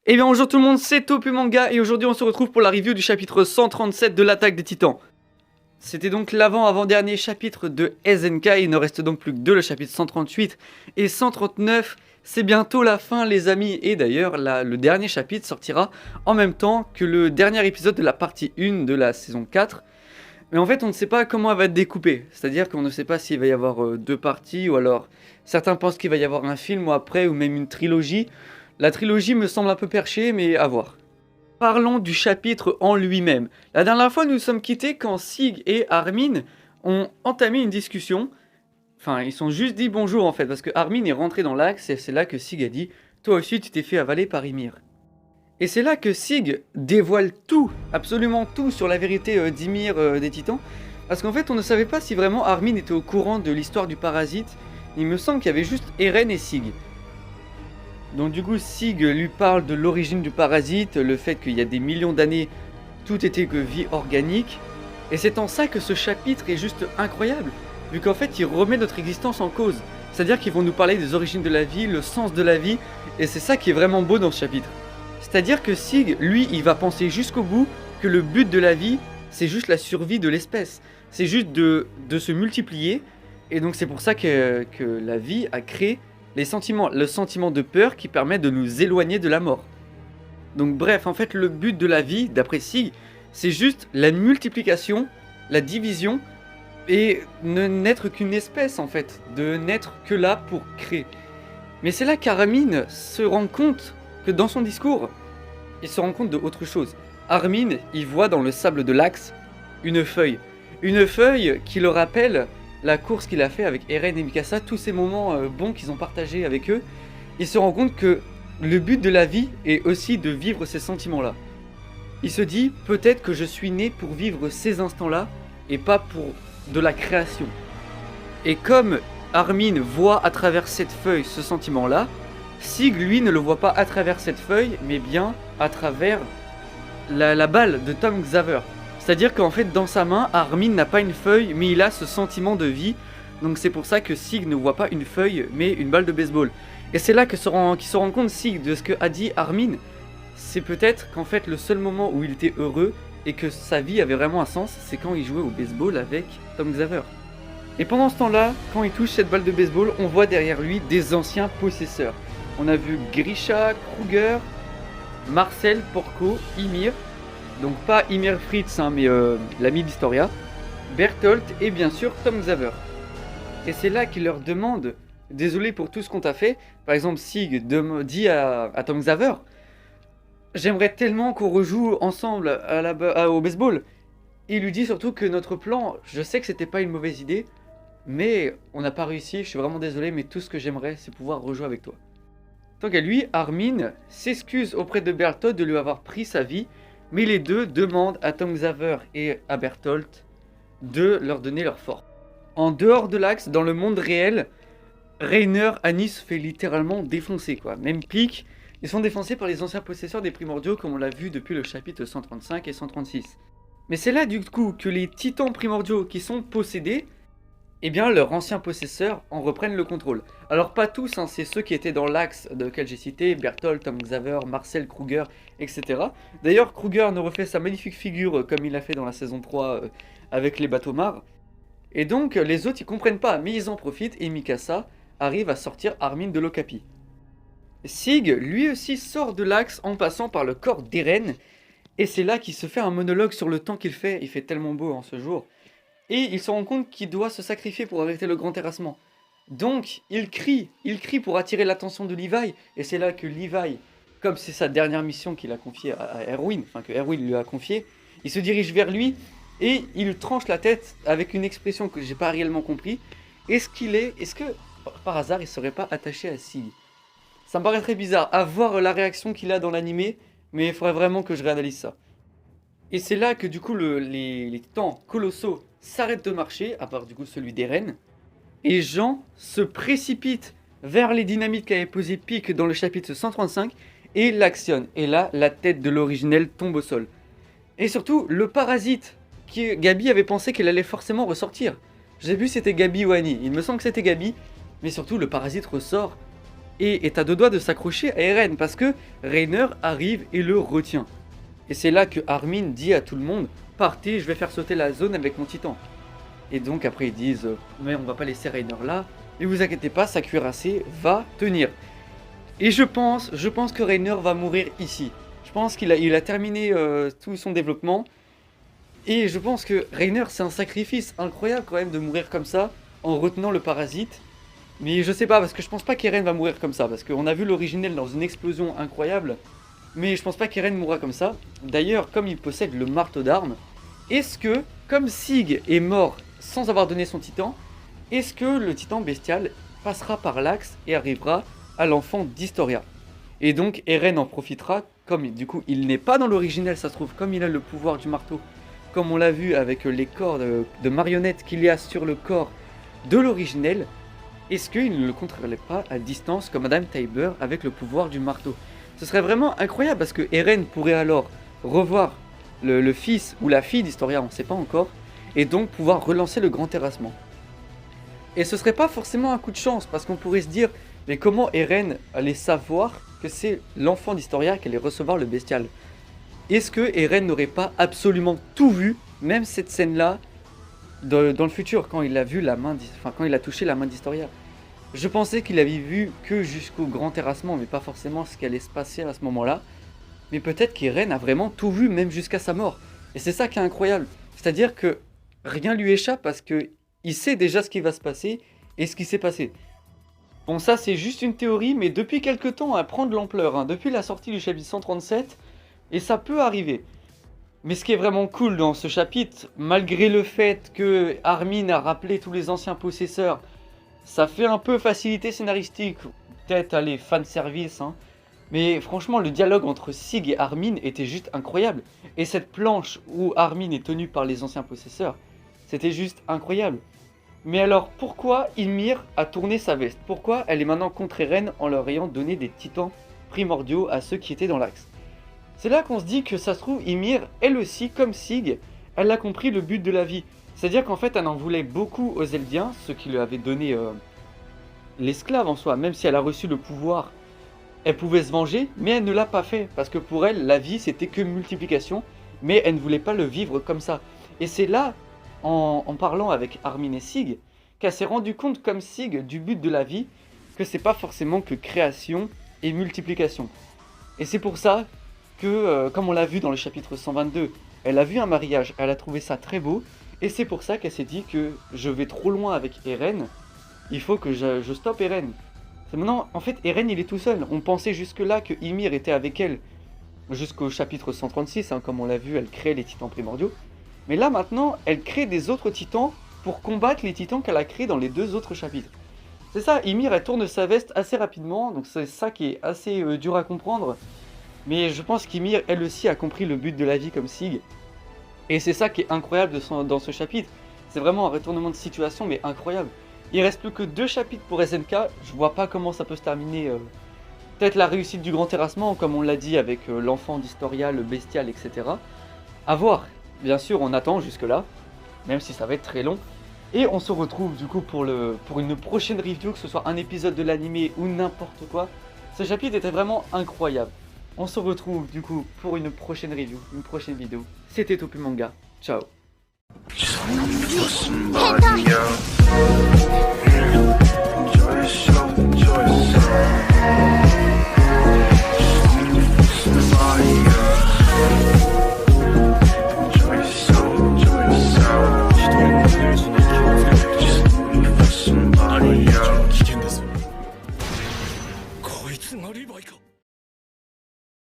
Eh bien bonjour tout le monde, c'est Topu Manga et aujourd'hui on se retrouve pour la review du chapitre 137 de l'attaque des titans. C'était donc l'avant-avant-dernier chapitre de SNK, il ne reste donc plus que deux, le chapitre 138 et 139. C'est bientôt la fin les amis, et d'ailleurs le dernier chapitre sortira en même temps que le dernier épisode de la partie 1 de la saison 4. Mais en fait on ne sait pas comment elle va être découpée, c'est-à-dire qu'on ne sait pas s'il va y avoir deux parties, ou alors certains pensent qu'il va y avoir un film ou après, ou même une trilogie. La trilogie me semble un peu perchée, mais à voir. Parlons du chapitre en lui-même. La dernière fois, nous nous sommes quittés quand Sig et Armin ont entamé une discussion. Enfin, ils sont juste dit bonjour en fait, parce que Armin est rentré dans l'axe et c'est là que Sig a dit « Toi aussi, tu t'es fait avaler par Ymir ». Et c'est là que Sig dévoile tout, absolument tout sur la vérité d'Ymir des Titans. Parce qu'en fait, on ne savait pas si vraiment Armin était au courant de l'histoire du parasite. Il me semble qu'il y avait juste Eren et Sig. Donc du coup, Sig lui parle de l'origine du parasite, le fait qu'il y a des millions d'années, tout était que vie organique. Et c'est en ça que ce chapitre est juste incroyable, vu qu'en fait, il remet notre existence en cause. C'est-à-dire qu'ils vont nous parler des origines de la vie, le sens de la vie, et c'est ça qui est vraiment beau dans ce chapitre. C'est-à-dire que Sig, lui, il va penser jusqu'au bout que le but de la vie, c'est juste la survie de l'espèce. C'est juste de se multiplier, et donc c'est pour ça que la vie a créé le sentiment de peur qui permet de nous éloigner de la mort. Donc bref, en fait, le but de la vie, d'après Sig, c'est juste la multiplication, la division, et ne n'être qu'une espèce, en fait, de n'être que là pour créer. Mais c'est là qu'Armin se rend compte que dans son discours, il se rend compte de autre chose. Armin, il voit dans le sable de l'axe une feuille qui le rappelle la course qu'il a fait avec Eren et Mikasa, tous ces moments bons qu'ils ont partagés avec eux. Il se rend compte que le but de la vie est aussi de vivre ces sentiments-là. Il se dit, peut-être que je suis né pour vivre ces instants-là, et pas pour de la création. Et comme Armin voit à travers cette feuille ce sentiment-là, Sig, lui, ne le voit pas à travers cette feuille, mais bien à travers la balle de Tom Xaver. C'est-à-dire qu'en fait, dans sa main, Armin n'a pas une feuille, mais il a ce sentiment de vie. Donc c'est pour ça que Sig ne voit pas une feuille, mais une balle de baseball. Et c'est là qu'il se rend compte, Sig, de ce que a dit Armin. C'est peut-être qu'en fait, le seul moment où il était heureux et que sa vie avait vraiment un sens, c'est quand il jouait au baseball avec Tom Xaver. Et pendant ce temps-là, quand il touche cette balle de baseball, on voit derrière lui des anciens possesseurs. On a vu Grisha, Kruger, Marcel, Porco, Ymir. Donc pas Ymir Fritz, hein, mais l'ami d'Historia, Bertholdt et bien sûr Tom Xaver. Et c'est là qu'il leur demande, désolé pour tout ce qu'on t'a fait. Par exemple, Sig dit à Tom Xaver, j'aimerais tellement qu'on rejoue ensemble au baseball. Et il lui dit surtout que notre plan, je sais que c'était pas une mauvaise idée, mais on n'a pas réussi, je suis vraiment désolé, mais tout ce que j'aimerais, c'est pouvoir rejouer avec toi. Tant qu'à lui, Armin s'excuse auprès de Bertholdt de lui avoir pris sa vie, mais les deux demandent à Tom Xaver et à Bertholdt de leur donner leur force. En dehors de l'axe, dans le monde réel, Reiner, Anis se fait littéralement défoncer, quoi. Même Pieck, ils sont défoncés par les anciens possesseurs des primordiaux, comme on l'a vu depuis le chapitre 135 et 136. Mais c'est là du coup que les titans primordiaux qui sont possédés, eh bien leurs anciens possesseurs en reprennent le contrôle. Alors pas tous, hein, c'est ceux qui étaient dans l'axe lequel j'ai cité, Bertholdt, Tom Xaver, Marcel, Kruger, etc. D'ailleurs Kruger nous refait sa magnifique figure comme il l'a fait dans la saison 3 avec les bateaux mares. Et donc les autres ils comprennent pas, mais ils en profitent et Mikasa arrive à sortir Armin de l'Okapi. Sig lui aussi sort de l'axe en passant par le corps d'Eren, et c'est là qu'il se fait un monologue sur le temps qu'il fait, il fait tellement beau en ce jour. Et il se rend compte qu'il doit se sacrifier pour arrêter le grand terrassement. Donc, il crie pour attirer l'attention de Levi. Et c'est là que Levi, comme c'est sa dernière mission qu'il a confiée à Erwin, enfin que Erwin lui a confiée, il se dirige vers lui et il lui tranche la tête avec une expression que j'ai pas réellement compris. Est-ce que par hasard il serait pas attaché à Sig? Ça me paraît très bizarre à voir la réaction qu'il a dans l'animé, mais il faudrait vraiment que je réanalyse ça. Et c'est là que du coup les titans colossaux s'arrête de marcher, à part du coup celui d'Eren, et Jean se précipite vers les dynamites qu'avait posé Pieck dans le chapitre 135 et l'actionne. Et là, la tête de l'originel tombe au sol. Et surtout, le parasite, Gabi avait pensé qu'il allait forcément ressortir. J'ai vu c'était Gabi ou Annie, il me semble que c'était Gabi, mais surtout le parasite ressort et est à deux doigts de s'accrocher à Eren parce que Reiner arrive et le retient. Et c'est là que Armin dit à tout le monde « Partez, je vais faire sauter la zone avec mon titan ». Et donc après ils disent « Mais on va pas laisser Reiner là, et vous inquiétez pas, sa cuirassée va tenir ». Et je pense que Reiner va mourir ici. Je pense qu'il a terminé tout son développement. Et je pense que Reiner, c'est un sacrifice incroyable quand même de mourir comme ça, en retenant le parasite. Mais je sais pas, parce que je pense pas qu'Eren va mourir comme ça, parce qu'on a vu l'originel dans une explosion incroyable. Mais je pense pas qu'Eren mourra comme ça. D'ailleurs, comme il possède le marteau d'armes, est-ce que, comme Sig est mort sans avoir donné son titan, est-ce que le titan bestial passera par l'axe et arrivera à l'enfant d'Historia? Et donc Eren en profitera, comme du coup il n'est pas dans l'original, ça se trouve, comme il a le pouvoir du marteau, comme on l'a vu avec les corps de marionnettes qu'il y a sur le corps de l'originel, est-ce qu'il ne le contrôlerait pas à distance comme Madame Tybur avec le pouvoir du marteau? Ce serait vraiment incroyable parce que Eren pourrait alors revoir le fils ou la fille d'Historia, on ne sait pas encore, et donc pouvoir relancer le grand terrassement. Et ce serait pas forcément un coup de chance parce qu'on pourrait se dire, mais comment Eren allait savoir que c'est l'enfant d'Historia qui allait recevoir le bestial? Est-ce que Eren n'aurait pas absolument tout vu, même cette scène-là, dans le futur, quand il a vu quand il a touché la main d'Historia? Je pensais qu'il avait vu que jusqu'au grand terrassement, mais pas forcément ce qui allait se passer à ce moment-là. Mais peut-être qu'Eren a vraiment tout vu, même jusqu'à sa mort. Et c'est ça qui est incroyable. C'est-à-dire que rien lui échappe parce qu'il sait déjà ce qui va se passer et ce qui s'est passé. Bon, ça c'est juste une théorie, mais depuis quelques temps, elle prend de l'ampleur, hein, depuis la sortie du chapitre 137, et ça peut arriver. Mais ce qui est vraiment cool dans ce chapitre, malgré le fait que Armin a rappelé tous les anciens possesseurs, ça fait un peu facilité scénaristique, peut-être aller fanservice, hein. Mais franchement, le dialogue entre Sig et Armin était juste incroyable. Et cette planche où Armin est tenu par les anciens possesseurs, c'était juste incroyable. Mais alors, pourquoi Ymir a tourné sa veste? Pourquoi elle est maintenant contre Eren en leur ayant donné des titans primordiaux à ceux qui étaient dans l'axe? C'est là qu'on se dit que ça se trouve, Ymir, elle aussi, comme Sig, elle a compris le but de la vie. C'est-à-dire qu'en fait, elle en voulait beaucoup aux Eldiens, ceux qui lui avaient donné l'esclave en soi. Même si elle a reçu le pouvoir, elle pouvait se venger, mais elle ne l'a pas fait. Parce que pour elle, la vie, c'était que multiplication, mais elle ne voulait pas le vivre comme ça. Et c'est là, en parlant avec Armin et Sig, qu'elle s'est rendue compte, comme Sig, du but de la vie, que c'est pas forcément que création et multiplication. Et c'est pour ça que, comme on l'a vu dans le chapitre 122, elle a vu un mariage, elle a trouvé ça très beau, et c'est pour ça qu'elle s'est dit que je vais trop loin avec Eren, il faut que je stoppe Eren. Maintenant, en fait, Eren il est tout seul. On pensait jusque-là que Ymir était avec elle jusqu'au chapitre 136, hein, comme on l'a vu, elle crée les titans primordiaux. Mais là maintenant, elle crée des autres titans pour combattre les titans qu'elle a créés dans les deux autres chapitres. C'est ça, Ymir elle tourne sa veste assez rapidement, donc c'est ça qui est assez dur à comprendre. Mais je pense qu'Ymir elle aussi a compris le but de la vie comme Sig. Et c'est ça qui est incroyable dans ce chapitre. C'est vraiment un retournement de situation mais incroyable. Il reste plus que 2 chapitres pour SNK, je vois pas comment ça peut se terminer. Peut-être la réussite du grand terrassement, comme on l'a dit avec l'enfant d'Historia, le bestial, etc. À voir. Bien sûr, on attend jusque-là, même si ça va être très long. Et on se retrouve du coup pour une prochaine review, que ce soit un épisode de l'animé ou n'importe quoi. Ce chapitre était vraiment incroyable. On se retrouve du coup pour une prochaine review, une prochaine vidéo. C'était Topu Manga. Ciao. Enjoy yourself, enjoy yourself.